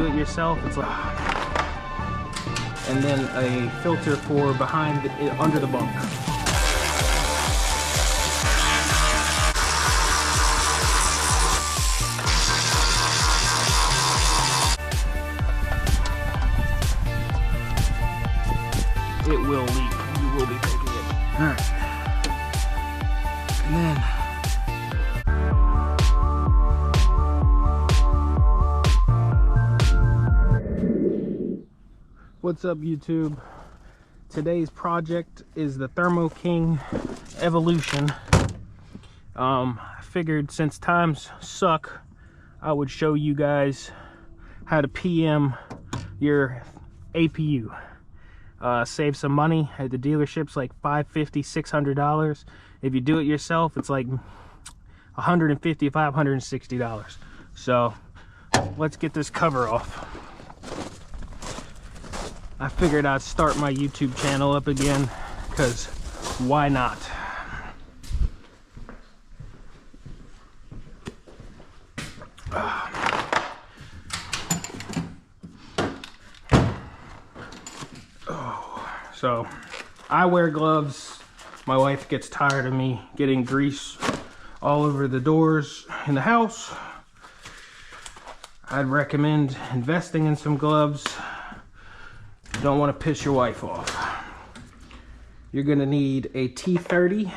do it yourself, it's like, and then a filter for behind under the bunk. It will leak. You will be taking it. All right. And then what's up, YouTube? Today's project is the Thermoking Evolution. I figured since times suck, I would show you guys how to PM your APU. Save some money at the dealerships, like $550, $600. If you do it yourself, it's like $150, $560. So let's get this cover off. I figured I'd start my YouTube channel up again, because why not? So I wear gloves. My wife gets tired of me getting grease all over the doors in the house. I'd recommend investing in some gloves. You don't want to piss your wife off. You're gonna need a T30.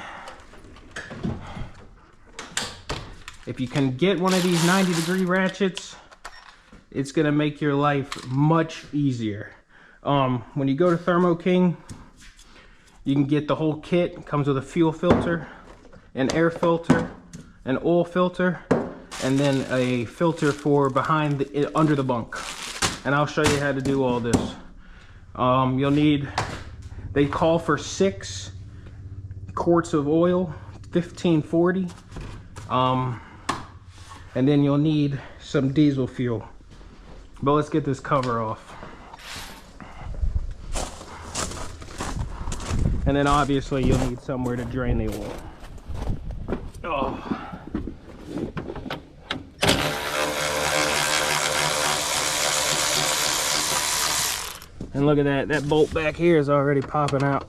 If you can get one of these 90-degree ratchets, it's gonna make your life much easier. When you go to Thermoking, you can get the whole kit. It comes with a fuel filter, an air filter, an oil filter, and then a filter for behind under the bunk. And I'll show you how to do all this. You'll need, they call for 6 quarts of oil, 1540. And then you'll need some diesel fuel. But let's get this cover off. And then obviously you'll need somewhere to drain the oil. Oh. And look at that, that bolt back here is already popping out.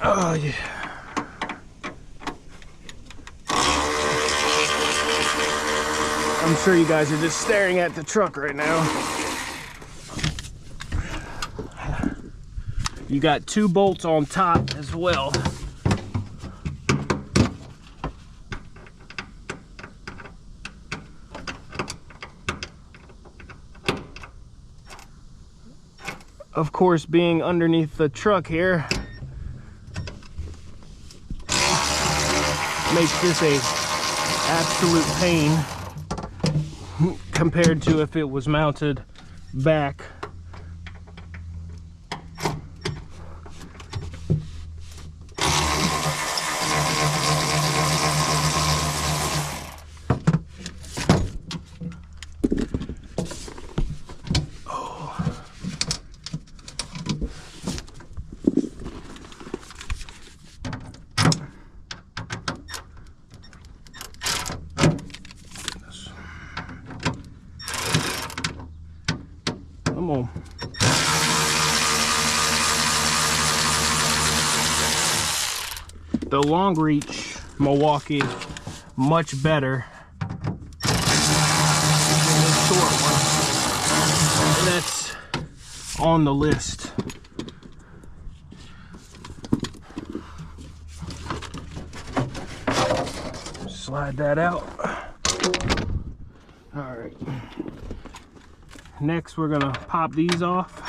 Oh yeah. I'm sure you guys are just staring at the truck right now. You got 2 bolts on top as well. Of course, being underneath the truck here makes this a absolute pain compared to if it was mounted back. Come on. The long reach Milwaukee, much better than the short one. And that's on the list. Slide that out. All right. Next, we're gonna pop these off.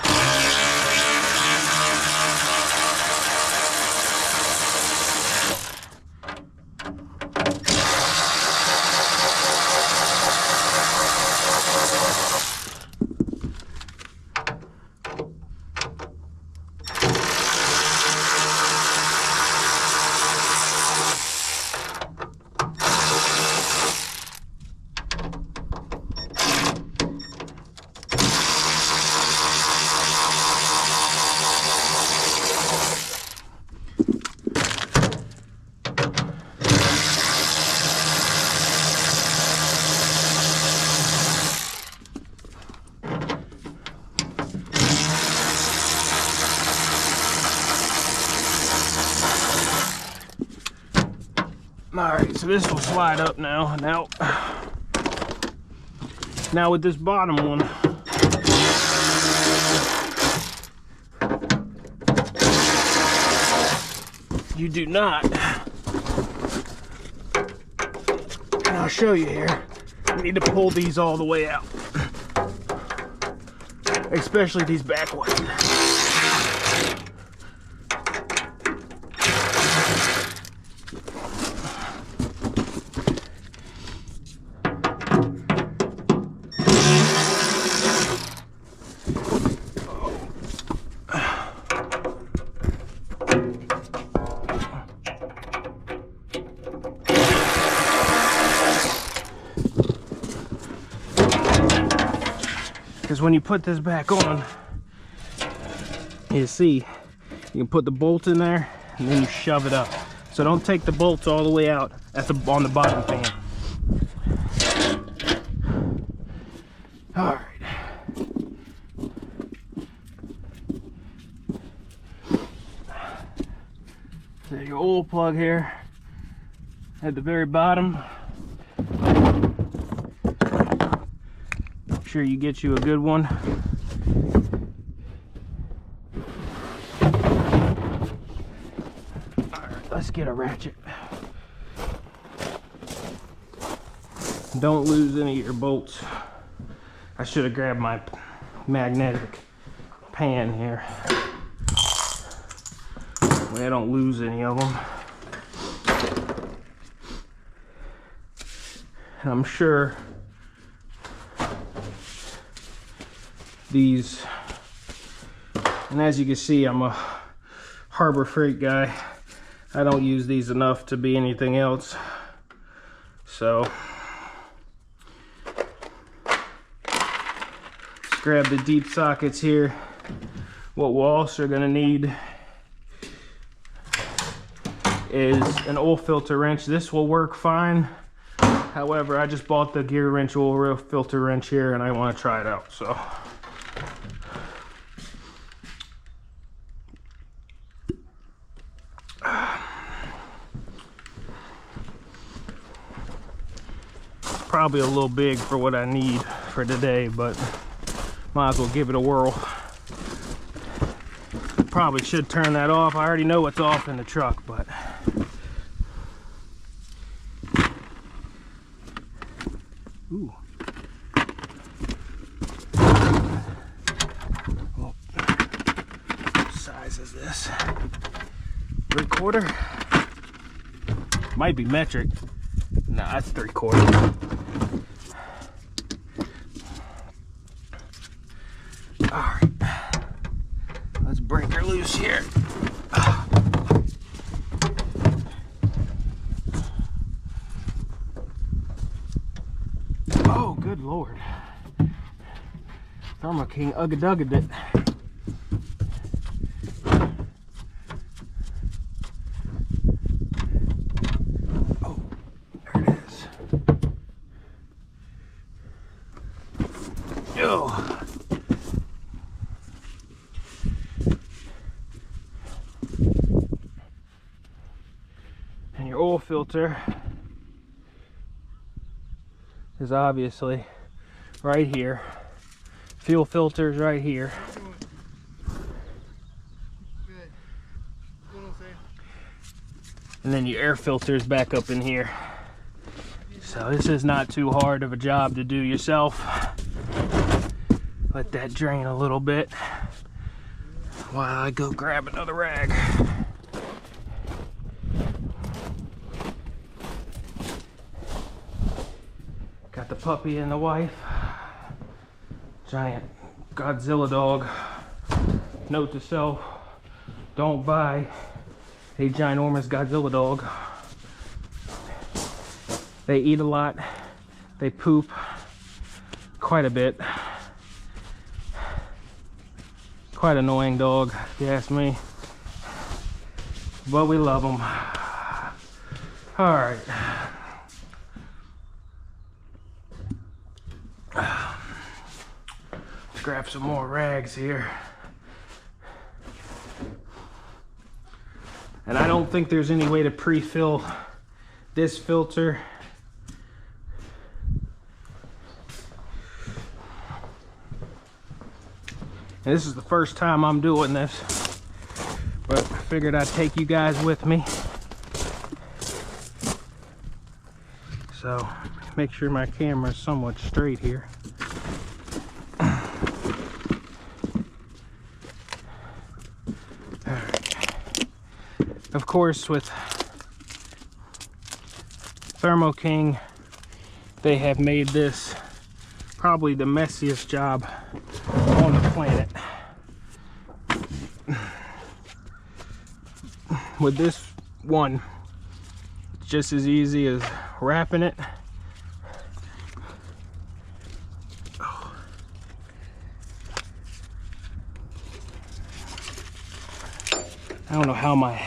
So this will slide up now. Now with this bottom one, you do not, and I'll show you here, you need to pull these all the way out, especially these back ones. Because when you put this back on, you see, you can put the bolt in there and then you shove it up. So don't take the bolts all the way out on the bottom pan. All right. So your oil plug here at the very bottom. Make sure you get you a good one. All right, let's get a ratchet. Don't lose any of your bolts. I should have grabbed my magnetic pan here. Way I don't lose any of them. And I'm sure these, and as you can see, I'm a Harbor Freight guy. I don't use these enough to be anything else. So let's grab the deep sockets here. What we're also going to need is an oil filter wrench. This will work fine. However, I just bought the gear wrench oil filter wrench here and I want to try it out. So probably a little big for what I need for today, but might as well give it a whirl. Probably should turn that off. I already know what's off in the truck, but ooh. Well, what size is this? 3/4? Might be metric. Nah, that's 3/4. All right, let's break her loose here. Oh, good Lord. Thermoking ugga-dugga it. Oh, there it is. Oh. And your oil filter is obviously right here. Fuel filter's right here. Good. And then your air filter's back up in here. So this is not too hard of a job to do yourself. Let that drain a little bit while I go grab another rag. Got the puppy and the wife. Giant Godzilla dog. Note to self, don't buy a ginormous Godzilla dog. They eat a lot. They poop quite a bit. Quite annoying dog, if you ask me. But we love them. All right. Let's grab some more rags here. And I don't think there's any way to pre-fill this filter, and this is the first time I'm doing this, but I figured I'd take you guys with me. So make sure my camera is somewhat straight here. Of course, with Thermoking, they have made this probably the messiest job on the planet. With this one, it's just as easy as wrapping it. I don't know how my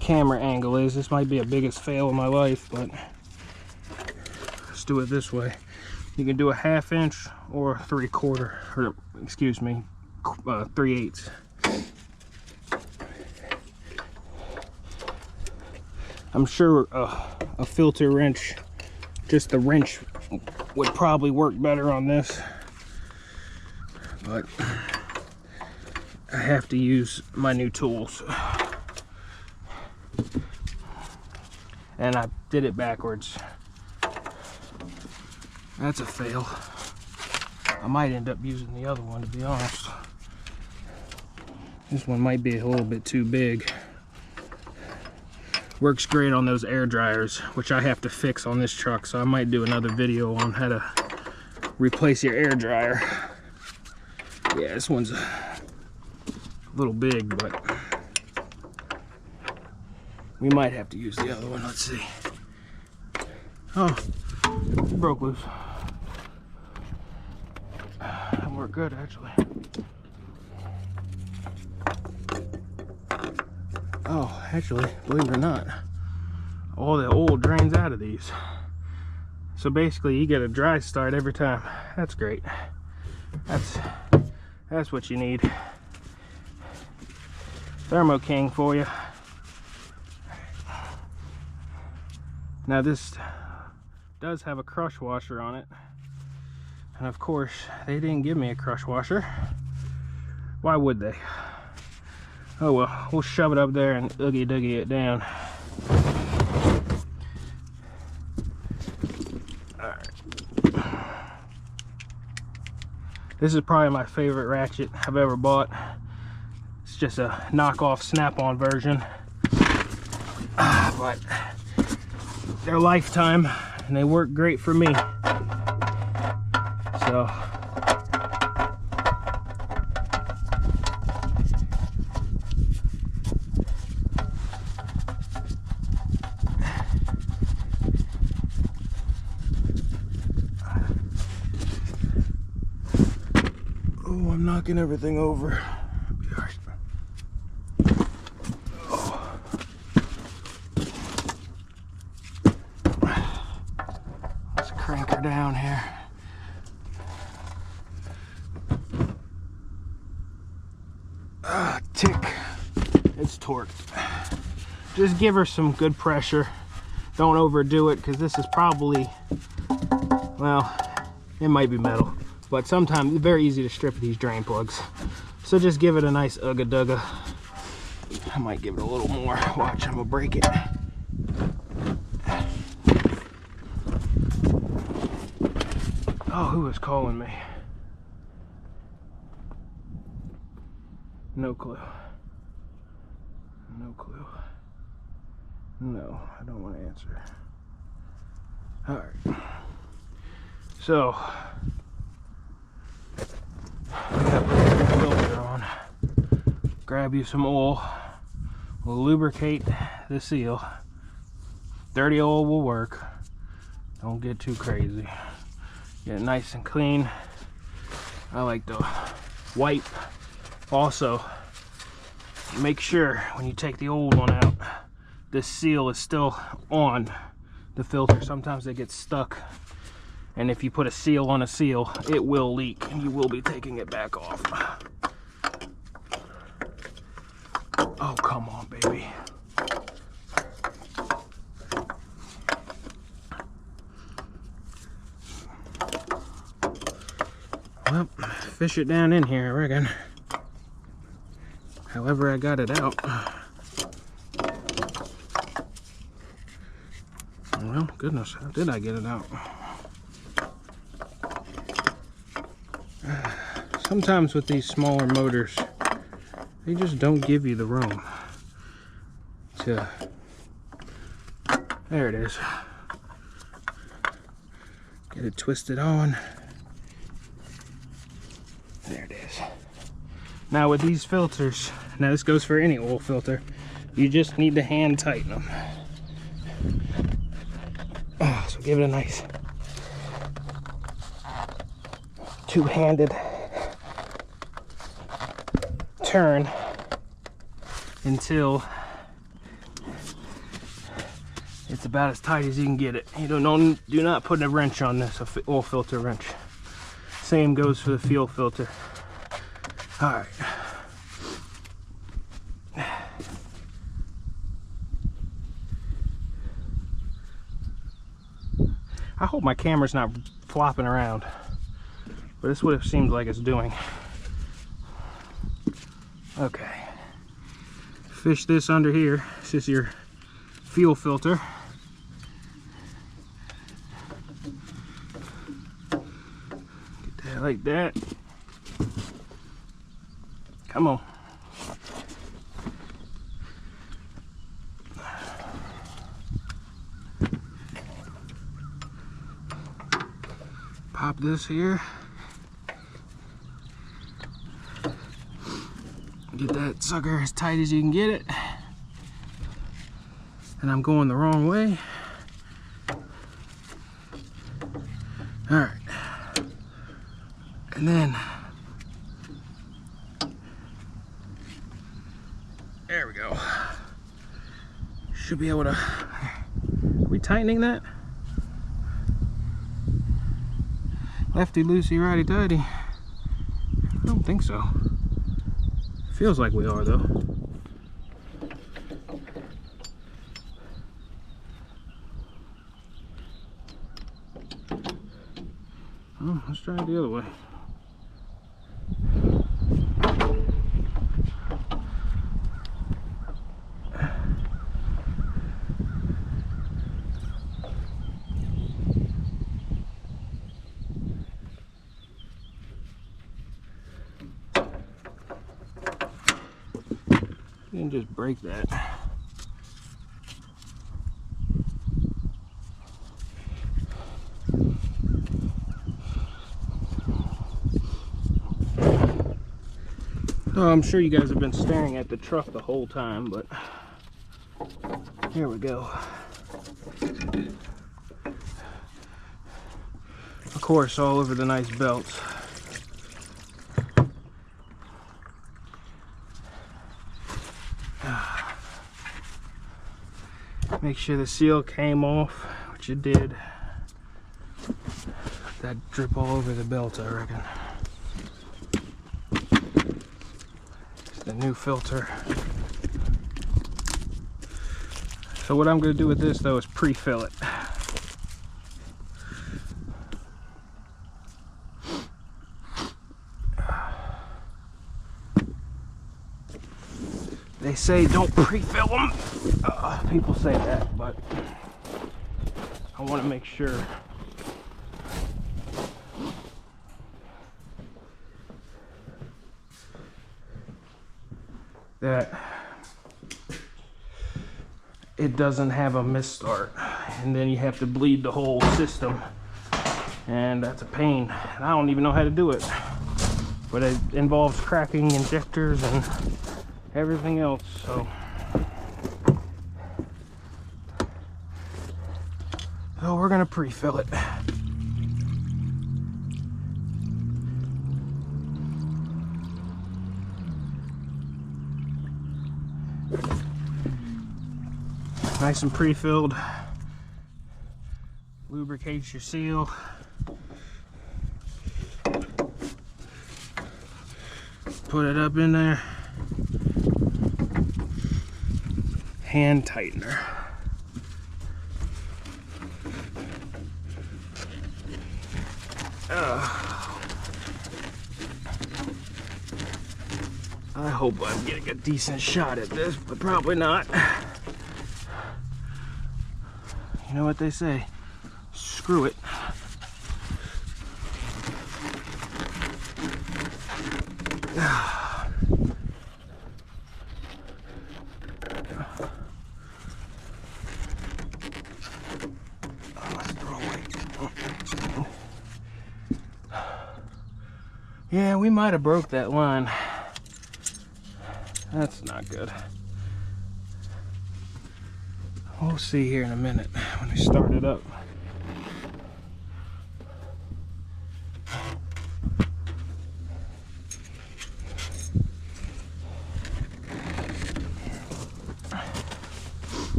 camera angle is. This might be the biggest fail of my life, but let's do it this way. You can do a 1/2 inch or 3/4, or excuse me, 3/8. I'm sure a filter wrench, just the wrench, would probably work better on this, but I have to use my new tools. And I did it backwards. That's a fail. I might end up using the other one, to be honest. This one might be a little bit too big. Works great on those air dryers, which I have to fix on this truck, so I might do another video on how to replace your air dryer. Yeah, this one's a little big, but we might have to use the other one. Let's see. Oh, it broke loose. That worked good, actually. Oh, actually, believe it or not, all the oil drains out of these. So basically, you get a dry start every time. That's great. That's what you need. Thermoking for you. Now this does have a crush washer on it, and of course they didn't give me a crush washer. Why would they? Oh well, we'll shove it up there and oogie doogie it down. Alright. This is probably my favorite ratchet I've ever bought. It's just a knockoff snap-on version, but they're lifetime and they work great for me. So oh, I'm knocking everything over. Be all right. Crank her down here. Tick. It's torqued. Just give her some good pressure. Don't overdo it, because this is probably, well, it might be metal, but sometimes it's very easy to strip these drain plugs. So just give it a nice ugga-dugga. I might give it a little more. Watch, I'm gonna break it. Oh, who was calling me? No clue. No clue. No, I don't want to answer. Alright. So, we got the filter on. Grab you some oil. We'll lubricate the seal. Dirty oil will work. Don't get too crazy. Get it nice and clean. I like to wipe. Also, make sure when you take the old one out, this seal is still on the filter. Sometimes they get stuck, and if you put a seal on a seal, it will leak and you will be taking it back off. Oh, come on, baby. Well, fish it down in here, I reckon. However I got it out. Well, goodness, how did I get it out? Sometimes with these smaller motors, they just don't give you the room to... There it is. Get it twisted on. There it is. Now with these filters, now this goes for any oil filter, you just need to hand tighten them. Oh, so give it a nice two-handed turn until it's about as tight as you can get it. You do not put a wrench on this, a oil filter wrench. Same goes for the fuel filter. All right. I hope my camera's not flopping around, but this is what it seems like it's doing. Okay. Fish this under here. This is your fuel filter. Get that like that. Come on. Pop this here. Get that sucker as tight as you can get it. And I'm going the wrong way. All right. And then, there we go. Should be able to, are we tightening that? Lefty loosey, righty tighty. I don't think so. Feels like we are though. Oh, let's try it the other way. And just break that. Oh, I'm sure you guys have been staring at the truck the whole time, but here we go. Of course, all over the nice belts. Make sure the seal came off, which it did. That drip all over the belt, I reckon. It's the new filter. So what I'm going to do with this though is pre-fill it. They say don't pre-fill them. People say that, but I want to make sure that it doesn't have a misstart, and then you have to bleed the whole system, and that's a pain. And I don't even know how to do it, but it involves cracking injectors and everything else, so we're gonna pre-fill it. Nice and pre-filled. Lubricates your seal. Put it up in there. Hand tightener. I hope I'm getting a decent shot at this, but probably not. You know what they say? Screw it. Yeah, we might have broke that line. That's not good. We'll see here in a minute when we start it up.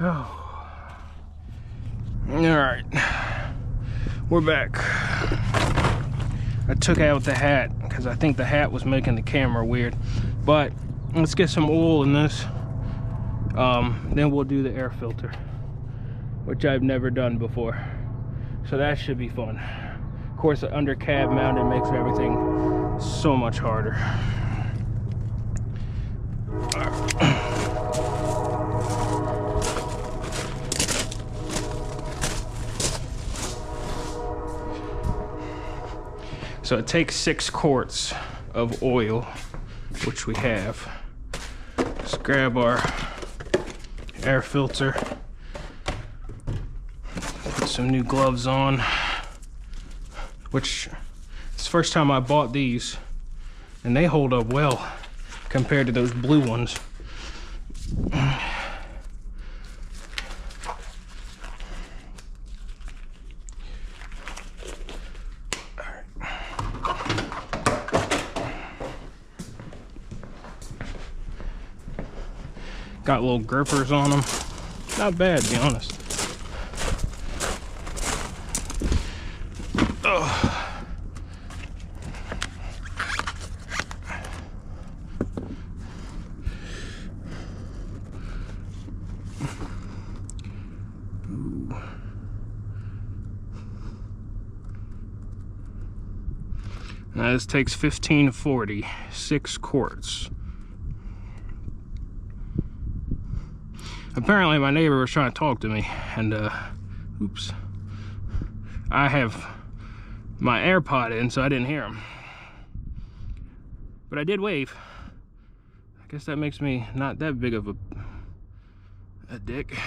Oh. All right, we're back. I took out the hat because I think the hat was making the camera weird, but let's get some oil in this. Then we'll do the air filter, which I've never done before, so that should be fun. Of course, the under cab mounted makes everything so much harder. All right. So it takes 6 quarts of oil, which we have. Let's grab our air filter, put some new gloves on, which it's the first time I bought these, and they hold up well compared to those blue ones. Got little grippers on them. Not bad, to be honest. Ugh. Now this takes 1540, 6 quarts. Apparently my neighbor was trying to talk to me, and oops, I have my AirPod in, so I didn't hear him, but I did wave. I guess that makes me not that big of a dick.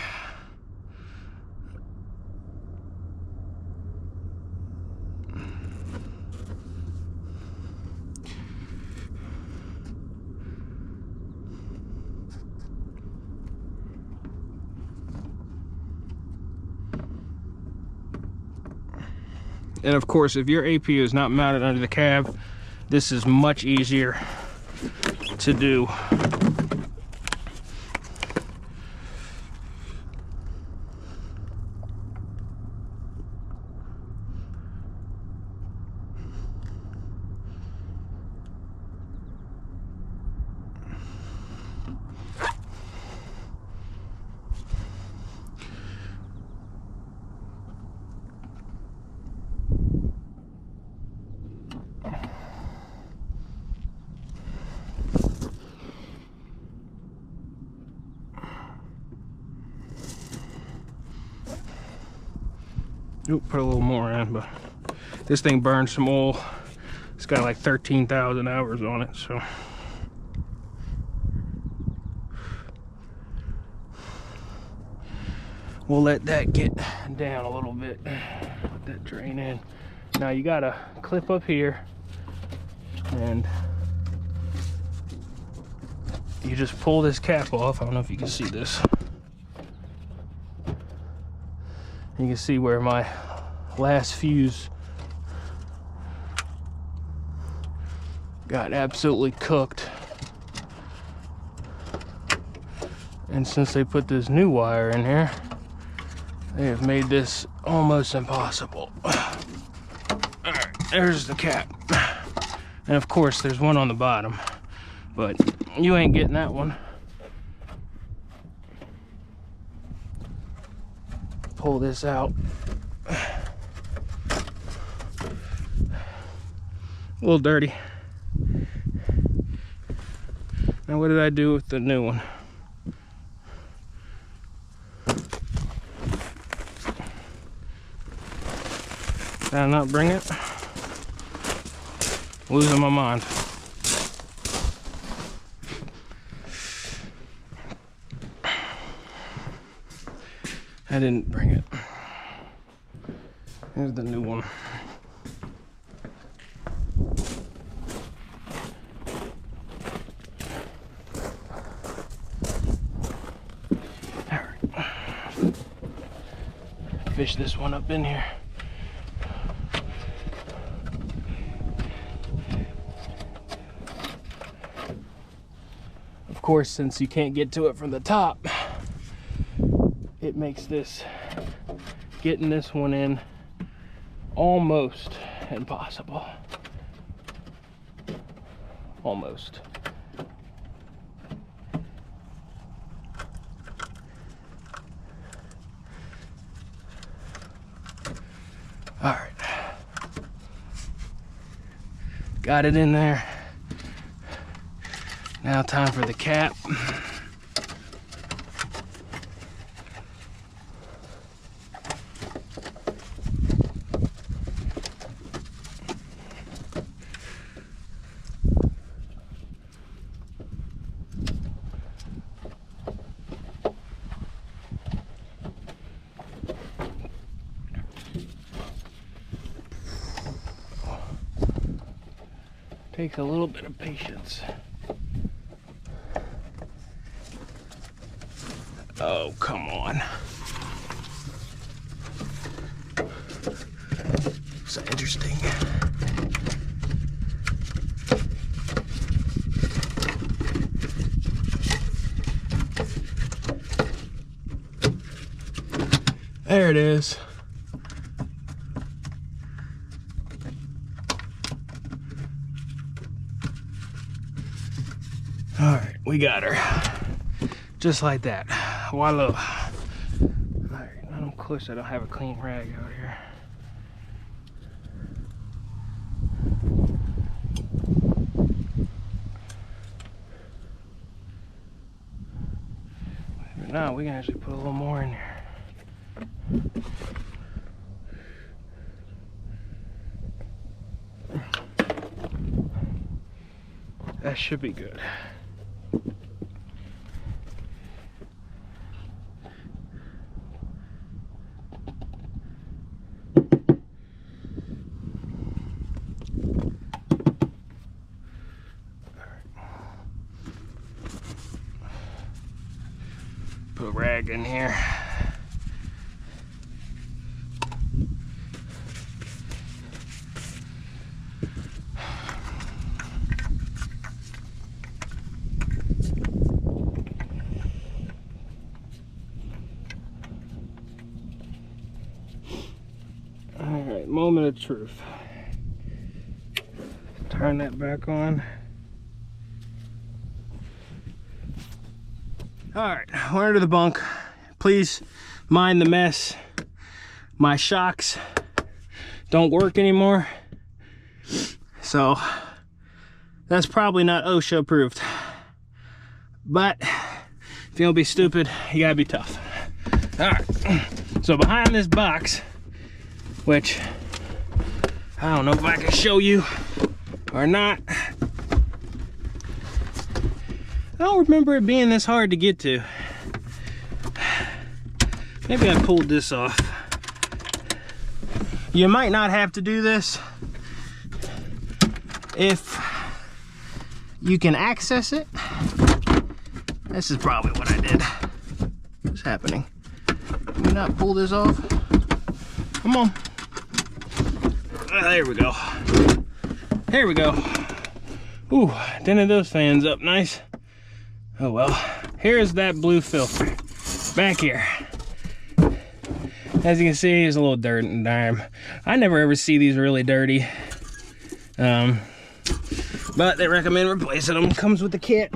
And of course, if your APU is not mounted under the cab, this is much easier to do. Oop, put a little more in, but this thing burns some oil. It's got like 13,000 hours on it, so. We'll let that get down a little bit. Let that drain in. Now you got a clip up here, and you just pull this cap off. I don't know if you can see this. You can see where my last fuse got absolutely cooked. And since they put this new wire in here, they have made this almost impossible. Alright, there's the cap. And of course there's one on the bottom, but you ain't getting that one. pull this out. A little dirty. Now what did I do with the new one? Did I not bring it? Losing my mind. I didn't bring it. Here's the new one. Alright. Fish this one up in here. Of course, since you can't get to it from the top, it makes this, getting this one in, almost impossible. Almost. All right. Got it in there. Now time for the cap. Takes a little bit of patience. Oh, come on. So interesting. There it is. All right, we got her. Just like that. Voila. All right, I'm close. I don't have a clean rag out here. No, we can actually put a little more in here. That should be good. Put a rag in here. All right, moment of truth. Turn that back on. All right, we're under the bunk. Please mind the mess. My shocks don't work anymore. So that's probably not OSHA approved. But if you don't be stupid, you gotta be tough. All right, so behind this box, which I don't know if I can show you or not. I don't remember it being this hard to get to. Maybe I pulled this off. You might not have to do this if you can access it. This is probably what I did. What's happening? Can we not pull this off? Come on. There we go. There we go. Ooh, tinted those fans up nice. Oh well, here's that blue filter back here. As you can see, there's a little dirt and dime. I never ever see these really dirty. But they recommend replacing them. Comes with the kit.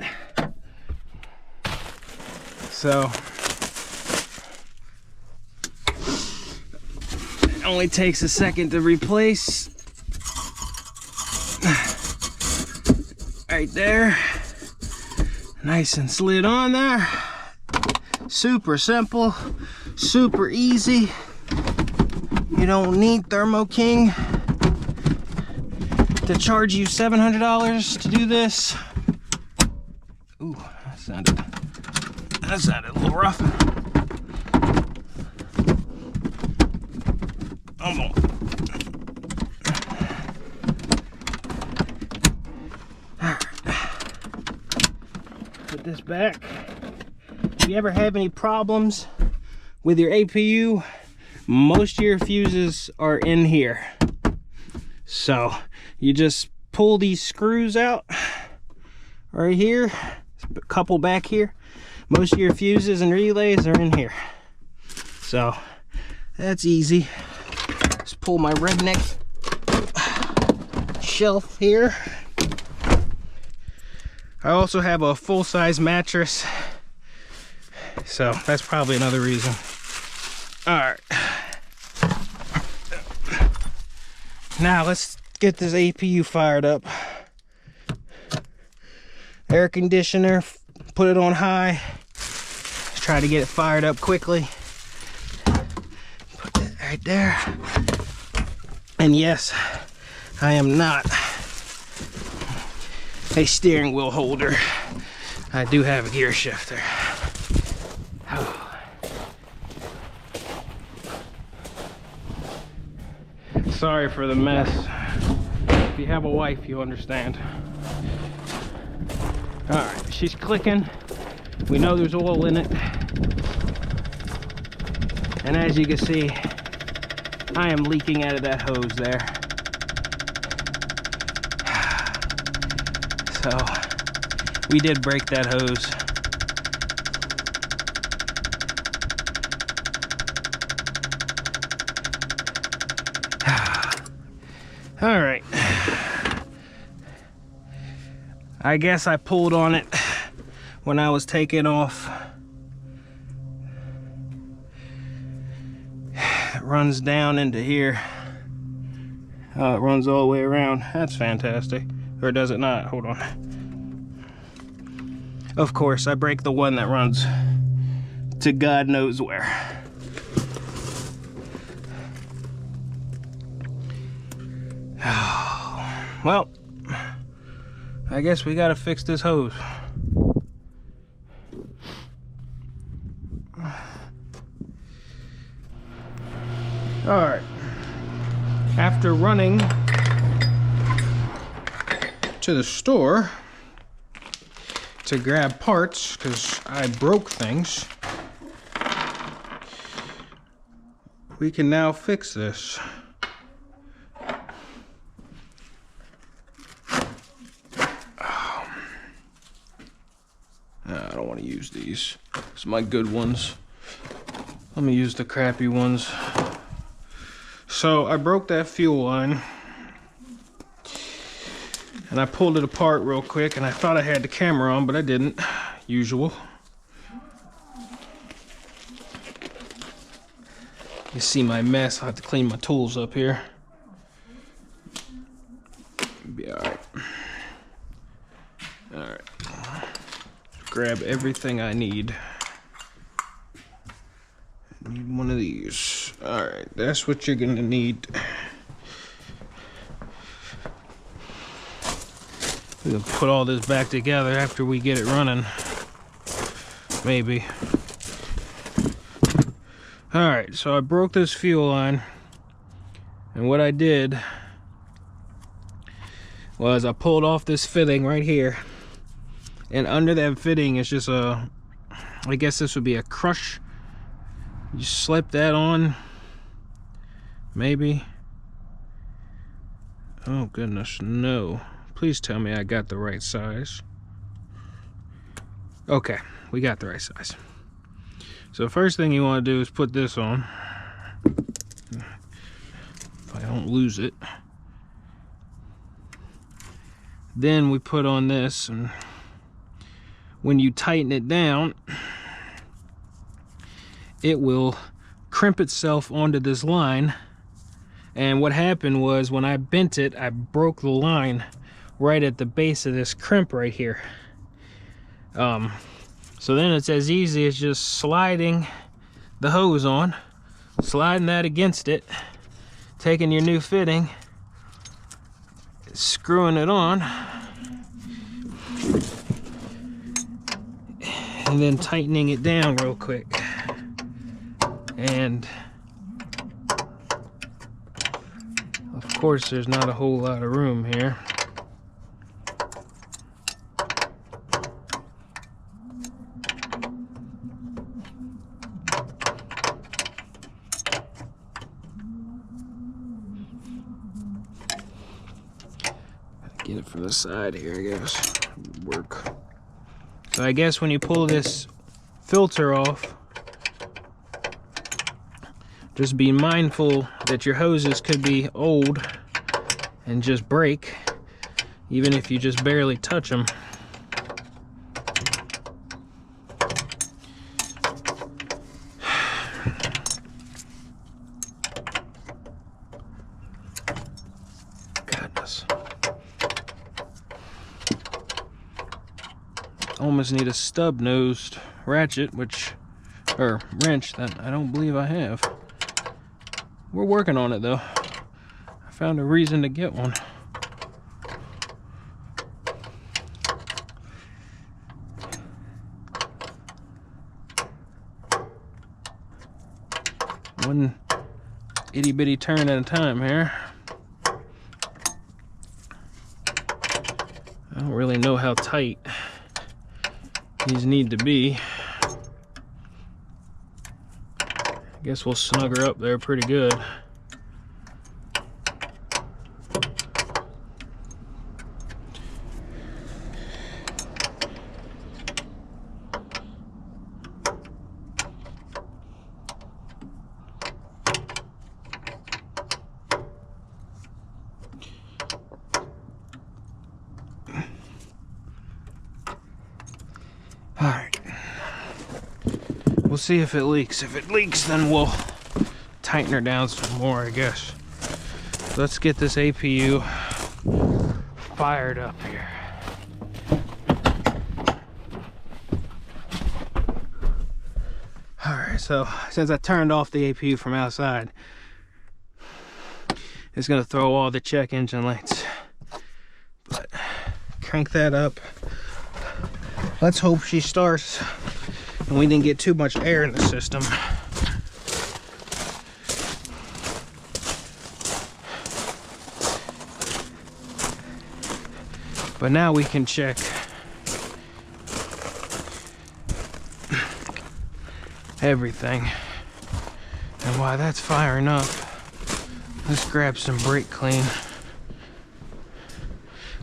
Only takes a second to replace. Right there. Nice and slid on there. Super simple, super easy. You don't need Thermoking to charge you $700 to do this. Ooh, that sounded a little rough. Almost. Put this back. If you ever have any problems with your APU, most of your fuses are in here. So you just pull these screws out right here, a couple back here. Most of your fuses and relays are in here. So that's easy. Just pull my redneck shelf here. I also have a full-size mattress, so that's probably another reason. All right. Now let's get this APU fired up. Air conditioner, put it on high. Try to get it fired up quickly. Put that right there. And yes, I am not a steering wheel holder. I do have a gear shifter. Sorry for the mess. If you have a wife, you understand. All right, she's clicking. We know there's oil in it. And as you can see, I am leaking out of that hose there. So, we did break that hose. All right. I guess I pulled on it when I was taking off. It runs down into here. Oh, it runs all the way around. That's fantastic. Or does it not? Hold on. Of course, I break the one that runs to God knows where. Well, I guess we gotta fix this hose. All right. After running to the store to grab parts, because I broke things, we can now fix this. I don't want to use these. These are my good ones. Let me use the crappy ones. So I broke that fuel line and I pulled it apart real quick, and I thought I had the camera on, but I didn't. Usual. You see my mess. I have to clean my tools up here. Be all right. All right. Grab everything I need. I need one of these. All right, that's what you're gonna need. We'll put all this back together after we get it running. Maybe. All right, so I broke this fuel line, and what I did was I pulled off this fitting right here, and under that fitting is just a, I guess this would be a crush. You slip that on, maybe. Oh goodness, no. Please tell me I got the right size. Okay, we got the right size. So the first thing you want to do is put this on. If I don't lose it. Then we put on this, and when you tighten it down, it will crimp itself onto this line And what happened was when I bent it, I broke the line right at the base of this crimp right here. So then it's as easy as just sliding the hose on, sliding that against it, taking your new fitting, screwing it on, and then tightening it down real quick. And of course there's not a whole lot of room here. Get it from the side here, I guess. Work. So I guess when you pull this filter off, just be mindful that your hoses could be old and just break, even if you just barely touch them. Goodness. Almost need a stub-nosed ratchet, or wrench, that I don't believe I have. We're working on it though. I found a reason to get one. One itty bitty turn at a time here. I don't really know how tight these need to be. I guess we'll snug her up there pretty good. Alright, we'll see if it leaks. If it leaks, then we'll tighten her down some more, I guess. Let's get this APU fired up here. Alright, so since I turned off the APU from outside, it's going to throw all the check engine lights. But crank that up. Let's hope she starts and we didn't get too much air in the system. But now we can check everything. And while that's firing up, let's grab some brake clean.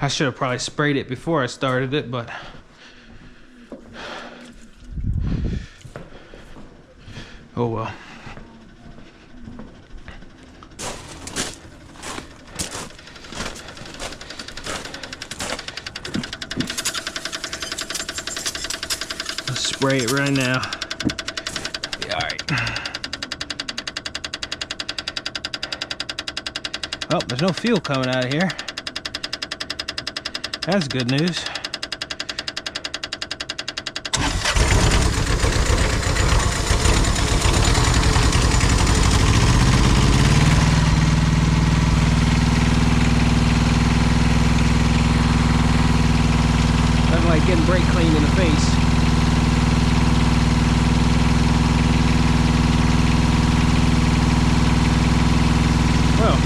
I should have probably sprayed it before I started it, but oh well. Let's spray it right now. Be all right. Oh, there's no fuel coming out of here. That's good news. Like getting brake cleaned in the face. Well,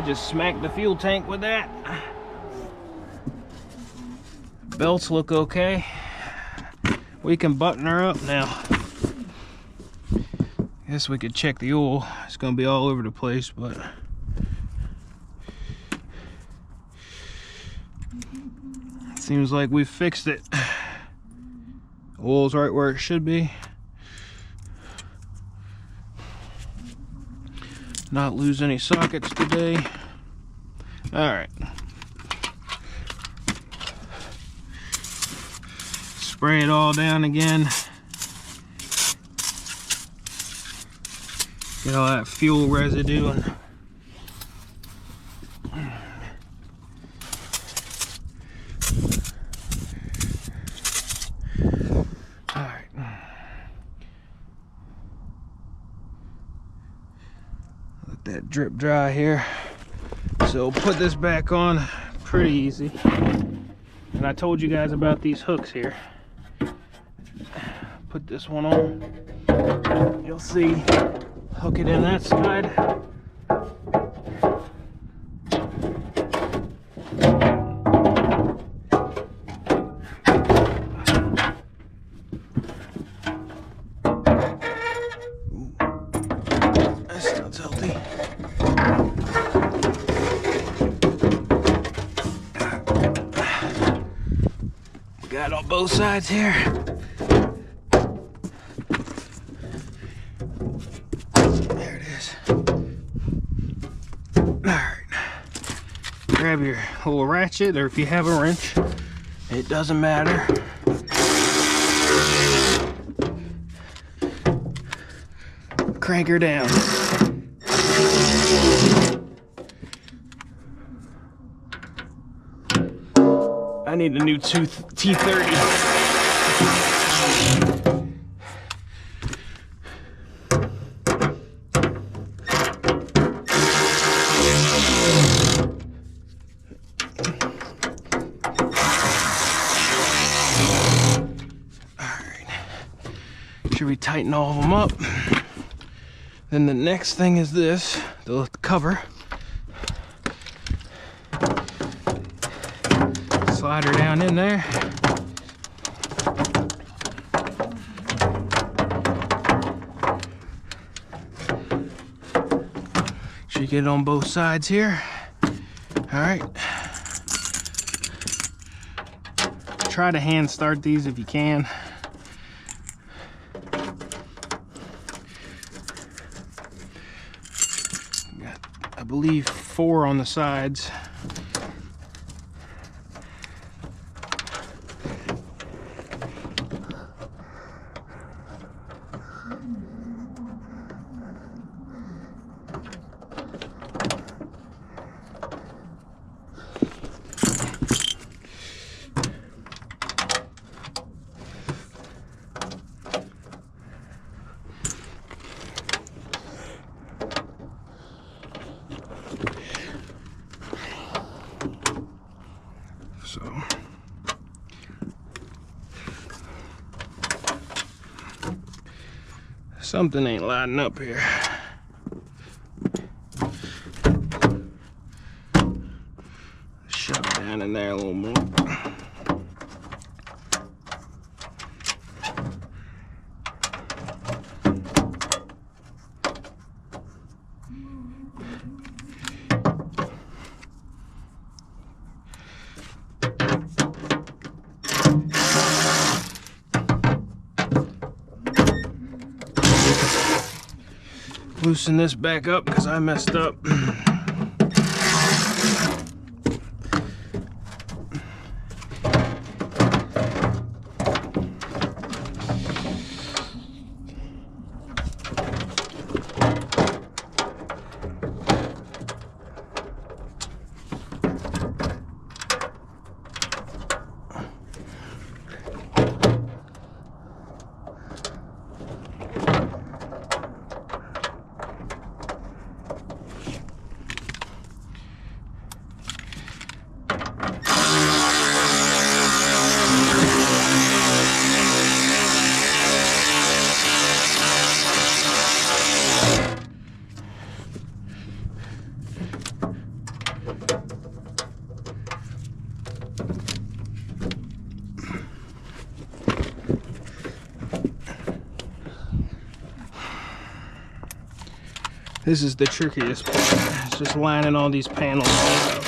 just smacked the fuel tank with that. Belts look okay. We can button her up now. Guess we could check the oil. It's gonna be all over the place, but seems like we've fixed it. Oil's right where it should be. Not lose any sockets today. All right. Spray it all down again. Get all that fuel residue and that drip dry here. So put this back on pretty easy. And I told you guys about these hooks here. Put this one on. You'll see, hook it in that side. Got on both sides here. There it is. Alright. Grab your little ratchet, or if you have a wrench, it doesn't matter. Crank her down. I need a new T30. Alright. Should we tighten all of them up? Then the next thing is this, the cover. Slide her down in there. Should get it on both sides here. All right. Try to hand start these if you can. Got, I believe, 4 on the sides. So something ain't lining up here. Shove it down in there a little more. Loosen this back up because I messed up. This is the trickiest part. It's just lining all these panels up.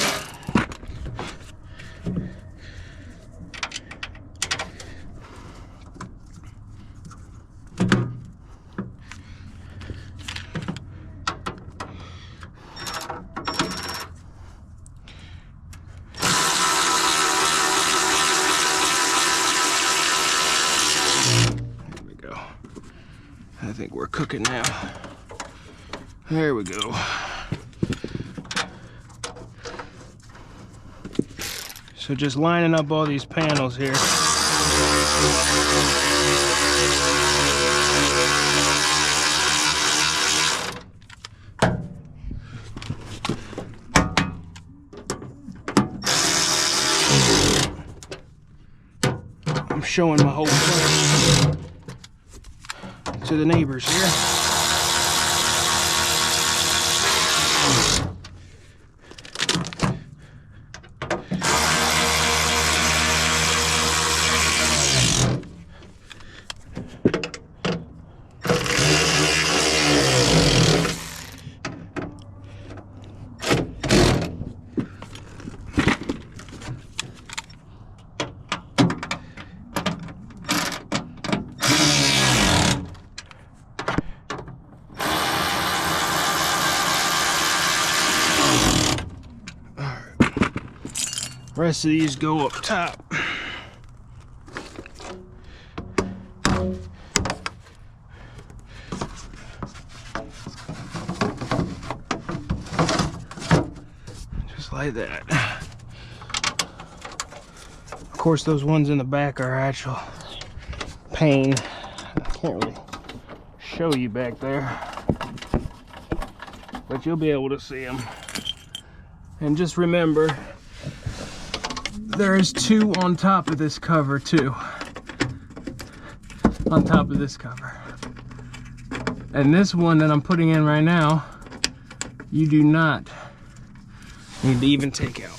There we go. I think we're cooking now. There we go. So just lining up all these panels here. I'm showing my whole place to the neighbors here. Rest of these go up top. Just like that. Of course, those ones in the back are actual pain. I can't really show you back there, but you'll be able to see them. And just remember, there's two on top of this cover too. On top of this cover. And this one that I'm putting in right now, you do not need to even take out.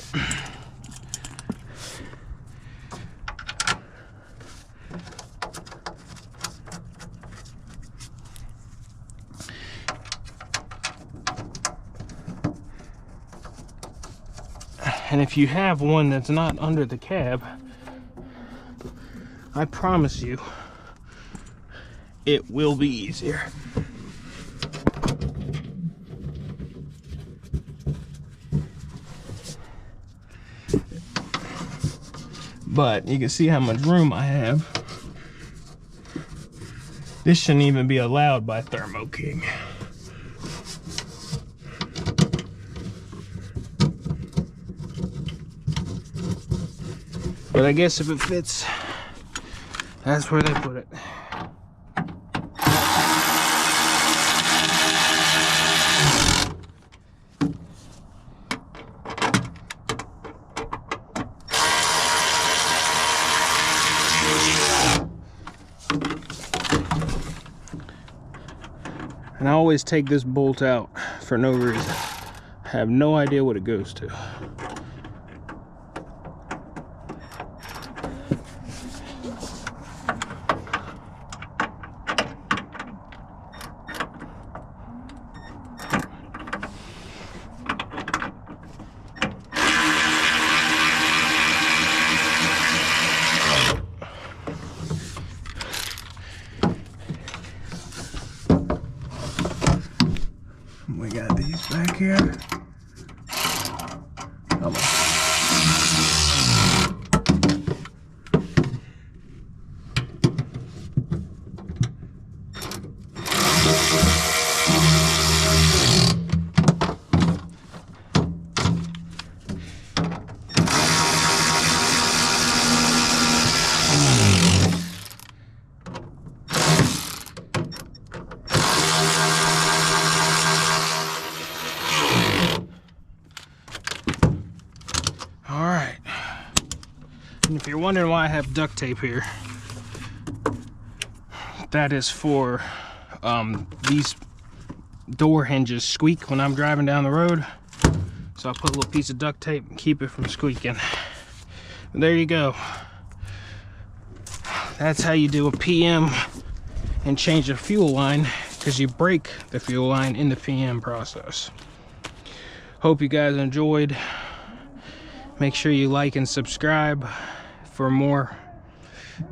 And if you have one that's not under the cab, I promise you, it will be easier. But you can see how much room I have. This shouldn't even be allowed by Thermoking. But I guess if it fits, that's where they put it. And I always take this bolt out for no reason. I have no idea what it goes to. We got these back here. Come on. And if you're wondering why I have duct tape here, that is for these door hinges squeak when I'm driving down the road. So I put a little piece of duct tape and keep it from squeaking. But there you go. That's how you do a PM and change a fuel line to because you break the fuel line in the PM process. Hope you guys enjoyed. Make sure you like and subscribe for more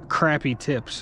crappy tips.